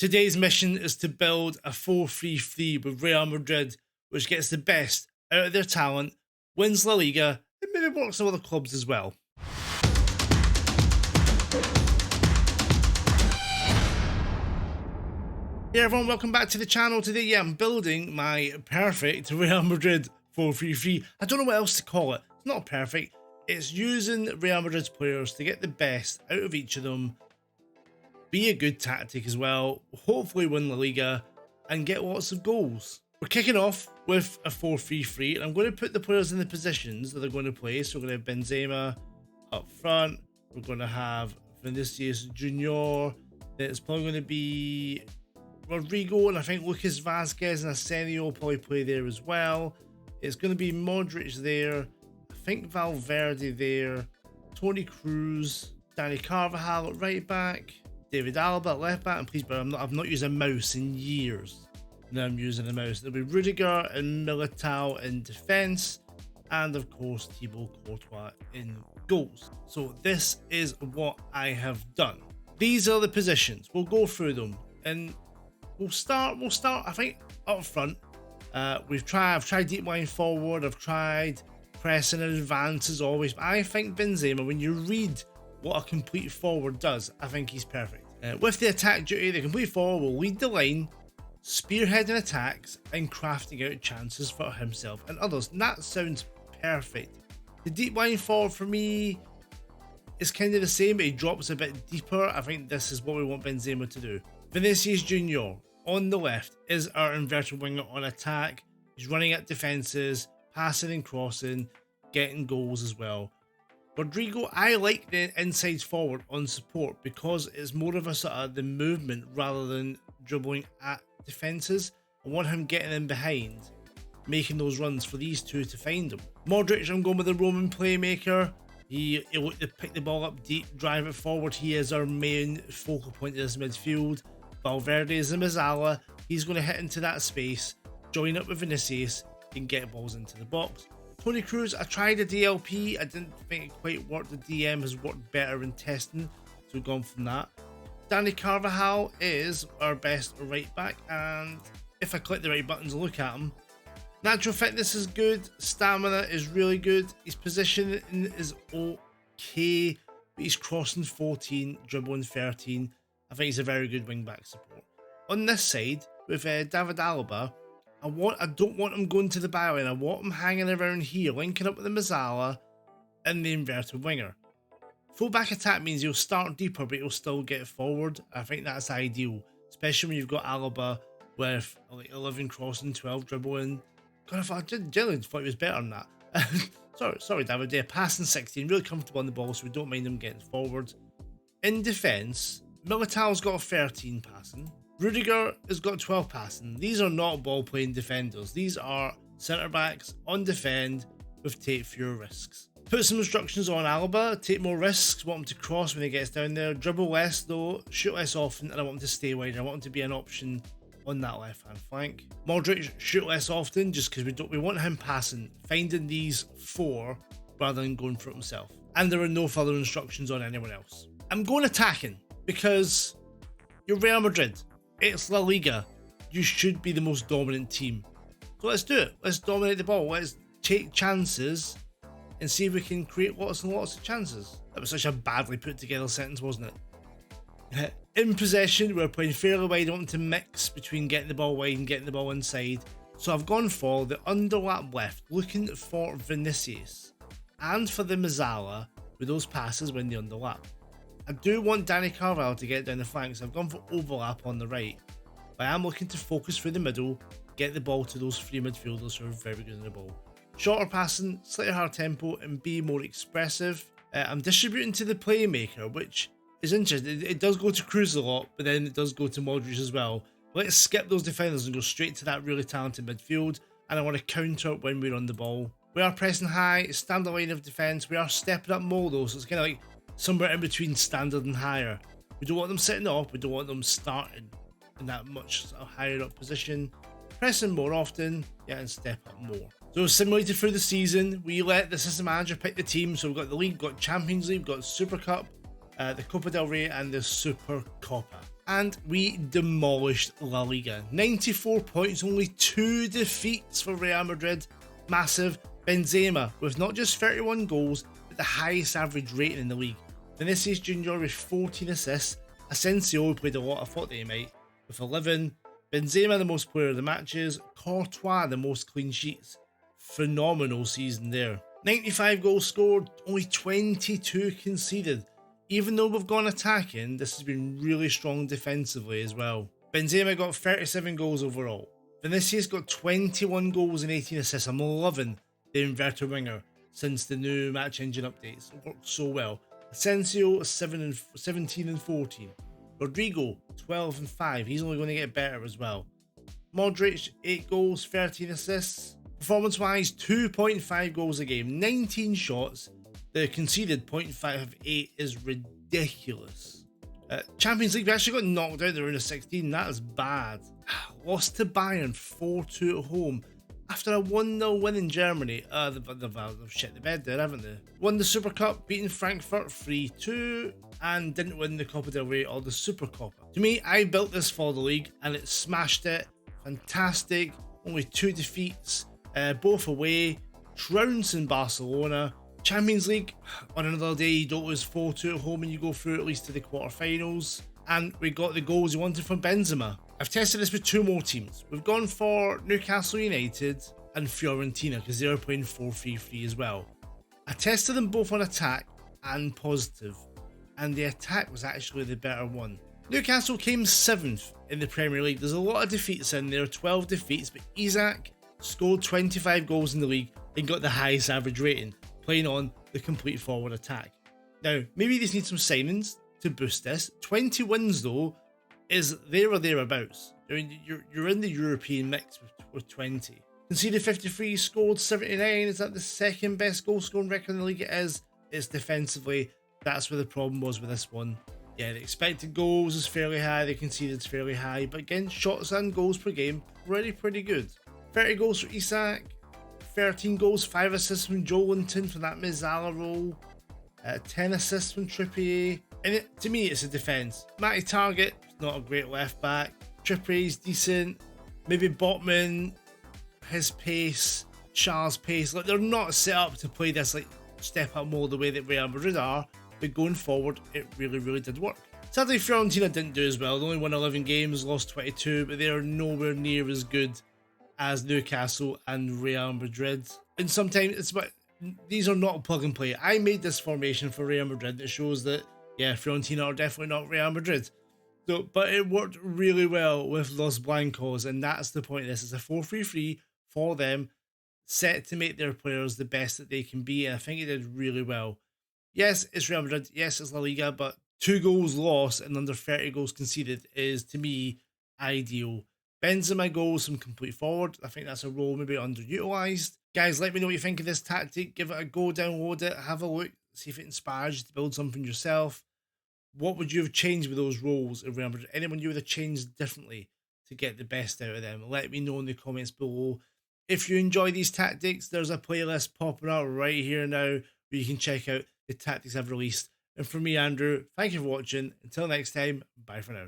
Today's mission is to build a 4-3-3 with Real Madrid, which gets the best out of their talent, wins La Liga, and maybe works on other clubs as well. Hey everyone, welcome back to the channel. Today, I'm building my perfect Real Madrid 4-3-3. I don't know what else to call it. It's not perfect. It's using Real Madrid's players to get the best out of each of them, be a good tactic as well, hopefully win La Liga, and get lots of goals. We're kicking off with a 4-3-3, and I'm going to put the players in the positions that they're going to play. So we're going to have Benzema up front. We're going to have Vinicius Junior. It's probably going to be Rodrigo, and I think Lucas Vazquez and Asenio will probably play there as well. It's going to be Modric there. I think Valverde there. Toni Kroos. Dani Carvajal at right back. David Alaba at left back. And please, but I've not used a mouse in years. Now I'm using a mouse. There'll be Rudiger and Militao in defence. And of course, Thibaut Courtois in goals. So this is what I have done. These are the positions. We'll go through them. And We'll start, I think, up front. I've tried deep line forward, I've tried pressing in advance as always. But I think Benzema, when you read what a complete forward does, I think he's perfect. With the attack duty, the complete forward will lead the line, spearheading attacks and crafting out chances for himself and others. And that sounds perfect. The deep line forward for me is kind of the same, but he drops a bit deeper. I think this is what we want Benzema to do. Vinicius Junior on the left is our inverted winger on attack. He's running at defenses, passing and crossing, getting goals as well. Rodrigo, I like the inside forward on support because it's more of a sort of the movement rather than dribbling at defenses. I want him getting in behind, making those runs for these two to find him. Modric, I'm going with the Roman playmaker. He'll look to pick the ball up deep, drive it forward. He is our main focal point of this midfield. Valverde is the Mazzala. He's going to hit into that space, join up with Vinicius, and get balls into the box. Toni Kroos, I tried a DLP. I didn't think it quite worked. The DM has worked better in testing, so we've gone from that. Dani Carvajal is our best right back, and if I click the right buttons and look at him, natural fitness is good, stamina is really good, his positioning is okay, but he's crossing 14, dribbling 13. I think he's a very good wing-back support. On this side, with David Alaba, I don't want him going to the byline. I want him hanging around here, linking up with the Mazzala and the inverted winger. Full-back attack means he'll start deeper, but he'll still get forward. I think that's ideal, especially when you've got Alaba with like 11 crossing, 12 dribbling. God, I generally thought he was better than that. sorry, David. Yeah, passing 16, really comfortable on the ball, so we don't mind him getting forward. In defence, Militao's got 13 passing. Rudiger has got 12 passing. These are not ball-playing defenders. These are centre-backs on defend with take fewer risks. Put some instructions on Alaba. Take more risks. Want him to cross when he gets down there. Dribble less though. Shoot less often. And I want him to stay wide. I want him to be an option on that left-hand flank. Modric, shoot less often just because we want him passing. Finding these four rather than going for it himself. And there are no further instructions on anyone else. I'm going attacking. Because you're Real Madrid, it's La Liga, you should be the most dominant team. So let's do it. Let's dominate the ball. Let's take chances and see if we can create lots and lots of chances. That was such a badly put together sentence, wasn't it? In possession, we're playing fairly wide. I want to mix between getting the ball wide and getting the ball inside. So I've gone for the underlap left, looking for Vinicius and for the Mazzala with those passes when they underlap. I do want Dani Carvajal to get down the flanks. I've gone for overlap on the right. But I am looking to focus through the middle, get the ball to those three midfielders who are very good in the ball. Shorter passing, slightly higher tempo, and be more expressive. I'm distributing to the playmaker, which is interesting. It does go to Kroos a lot, but then it does go to Modric as well. Let's skip those defenders and go straight to that really talented midfield. And I want to counter when we're on the ball. We are pressing high, standard line of defence. We are stepping up more though, so it's kind of like somewhere in between standard and higher. We don't want them sitting off, we don't want them starting in that much sort of higher up position. Pressing more often, yeah, and step up more. So simulated through the season, we let the system manager pick the team. So we've got the league, we've got Champions League, we've got Super Cup, the Copa del Rey and the Super Copa. and we demolished La Liga. 94 points, only 2 defeats for Real Madrid. Massive. Benzema with not just 31 goals, but the highest average rating in the league. Vinicius Jr. with 14 assists. Asensio played a lot, I thought they might, with 11. Benzema the most player of the matches. Courtois the most clean sheets. Phenomenal season there. 95 goals scored, only 22 conceded. Even though we've gone attacking, this has been really strong defensively as well. Benzema got 37 goals overall. Vinicius got 21 goals and 18 assists. I'm loving the inverted winger since the new match engine updates. It worked so well. Asensio 17 and 14. Rodrigo 12 and 5. He's only going to get better as well. Modric 8 goals, 13 assists. Performance wise, 2.5 goals a game, 19 shots. The conceded 0.58 is ridiculous. Champions League, we actually got knocked out in the round of 16. That is bad. Lost to Bayern 4-2 at home after a 1-0 win in Germany. They've shit the bed there, haven't they? Won the Super Cup, beating Frankfurt 3-2, and didn't win the Copa del Rey or the Super Copa. To me, I built this for the league and it smashed it. Fantastic. Only 2 defeats, both away. Trouncing Barcelona. Champions League, on another day, you don't lose 4-2 at home and you go through at least to the quarterfinals. And we got the goals you wanted from Benzema. I've tested this with 2 more teams. We've gone for Newcastle United and Fiorentina because they're playing 4-3-3 as well. I tested them both on attack and positive, and the attack was actually the better one. Newcastle came 7th in the Premier League. There's a lot of defeats in there, 12 defeats, but Isak scored 25 goals in the league and got the highest average rating, playing on the complete forward attack. Now, maybe they need some signings to boost this. 20 wins, though, is there or thereabouts. I mean, you're in the European mix with 20. Conceded 53, scored 79. Is that the second best goal scoring record in the league? It is. It's defensively. That's where the problem was with this one. Yeah, the expected goals is fairly high. The conceded is fairly high. But again, shots and goals per game, pretty good. 30 goals for Isak. 13 goals, 5 assists from Joelinton for that Mezzala role. 10 assists from Trippier. And to me, it's a defence. Matty Target, not a great left back. Trippier's decent. Maybe Botman, his pace, Charles' pace. Like, they're not set up to play this like step up mode the way that Real Madrid are. But going forward, it really did work. Sadly, Fiorentina didn't do as well. They only won 11 games, lost 22, but they are nowhere near as good as Newcastle and Real Madrid. And sometimes it's about, these are not plug and play. I made this formation for Real Madrid that shows that, yeah, Fiorentina are definitely not Real Madrid. So, but it worked really well with Los Blancos, and that's the point of this. It's a 4-3-3 for them, set to make their players the best that they can be, and I think it did really well. Yes, it's Real Madrid. Yes, it's La Liga, but 2 goals lost and under 30 goals conceded is, to me, ideal. Benzema goals from complete forward. I think that's a role maybe underutilized. Guys, let me know what you think of this tactic. Give it a go, download it, have a look, see if it inspires you to build something yourself. What would you have changed with those roles in Real Madrid? Anyone you would have changed differently to get the best out of them? Let me know in the comments below. If you enjoy these tactics, there's a playlist popping out right here now where you can check out the tactics I've released. And for me, Andrew, thank you for watching. Until next time, bye for now.